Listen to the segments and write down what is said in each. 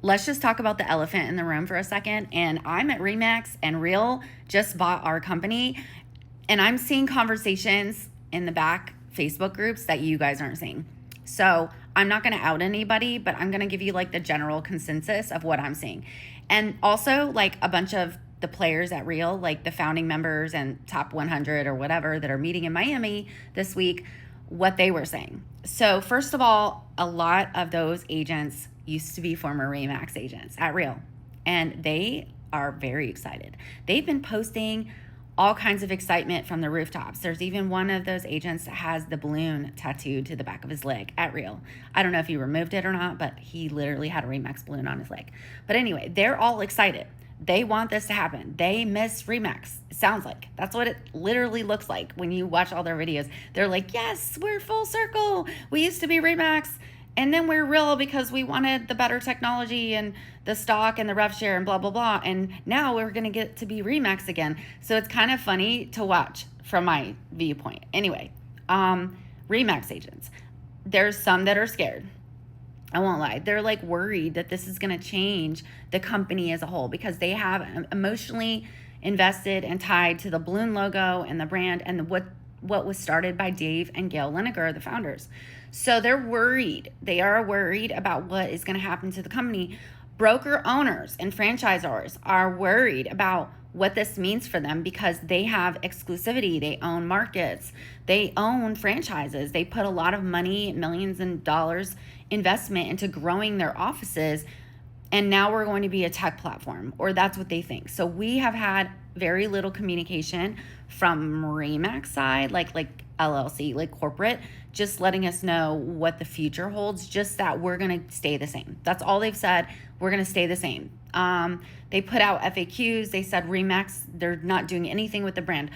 let's just talk about the elephant in the room for a second. And I'm at REMAX, and Real just bought our company, and I'm seeing conversations in the back Facebook groups that you guys aren't seeing. So I'm not going to out anybody, but I'm going to give you like the general consensus of what I'm seeing. And also like a bunch of the players at Real, like the founding members and top 100 or whatever that are meeting in Miami this week, what they were saying. So first of all, a lot of those agents used to be former REMAX agents at Real, and they are very excited. They've been posting all kinds of excitement from the rooftops. There's even one of those agents that has the balloon tattooed to the back of his leg at Real. I don't know if he removed it or not, but he literally had a REMAX balloon on his leg. But anyway, they're all excited. They want this to happen. They miss REMAX. It sounds like that's what it literally looks like when you watch all their videos. They're like, yes, we're full circle. We used to be REMAX, and then we're Real because we wanted the better technology and the stock and the rev share and blah, blah, blah. And now we're going to get to be REMAX again. So it's kind of funny to watch from my viewpoint. Anyway, REMAX agents, there's some that are scared. I won't lie. They're like worried that this is going to change the company as a whole because they have emotionally invested and tied to the balloon logo and the brand and what was started by Dave and Gail Lineker, the founders. So they're worried. They are worried about what is going to happen to the company. Broker owners and franchisors are worried about what this means for them because they have exclusivity. They own markets. They own franchises. They put a lot of money, millions of dollars investment into growing their offices. And now we're going to be a tech platform, or that's what they think. So we have had very little communication from REMAX side, like LLC, like corporate, just letting us know what the future holds, just that we're going to stay the same. That's all they've said. We're going to stay the same. They put out FAQs. They said REMAX, they're not doing anything with the brand.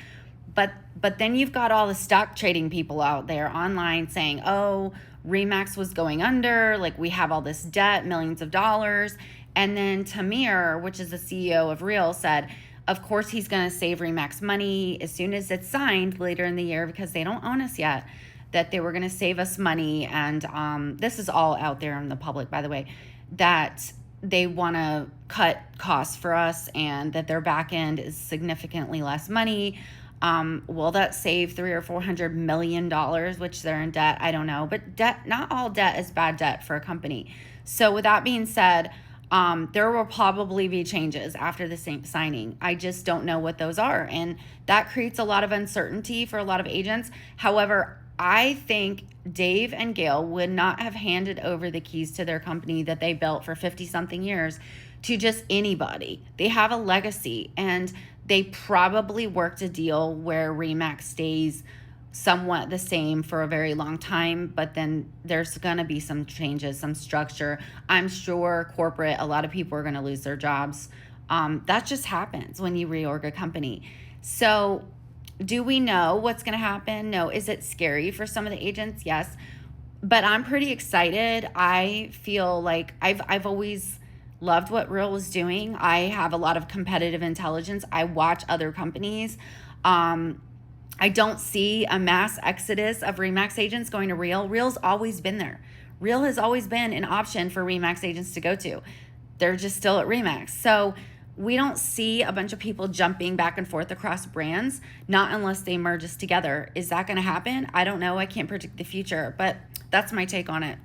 But then you've got all the stock trading people out there online saying, oh, REMAX was going under, like we have all this debt, millions of dollars. And then Tamir, which is the CEO of Real, said, of course he's going to save REMAX money as soon as it's signed later in the year because they don't own us yet, that they were going to save us money. And this is all out there in the public, by the way, that they want to cut costs for us and that their back end is significantly less money. Will that save $300 or $400 million, which they're in debt? I don't know. But debt, not all debt is bad debt for a company. So with that being said, there will probably be changes after the signing. I just don't know what those are. And that creates a lot of uncertainty for a lot of agents. However, I think Dave and Gail would not have handed over the keys to their company that they built for 50 something years to just anybody. They have a legacy, and they probably worked a deal where REMAX stays somewhat the same for a very long time, but then there's going to be some changes, some structure. I'm sure corporate, a lot of people are going to lose their jobs. That just happens when you reorg a company. So do we know what's going to happen? No. Is it scary for some of the agents? Yes. But I'm pretty excited. I feel like I've always loved what Real was doing. I have a lot of competitive intelligence. I watch other companies. I don't see a mass exodus of REMAX agents going to Real. Real's always been there. Real has always been an option for REMAX agents to go to. They're just still at REMAX. So we don't see a bunch of people jumping back and forth across brands, not unless they merge us together. Is that going to happen? I don't know. I can't predict the future, but that's my take on it.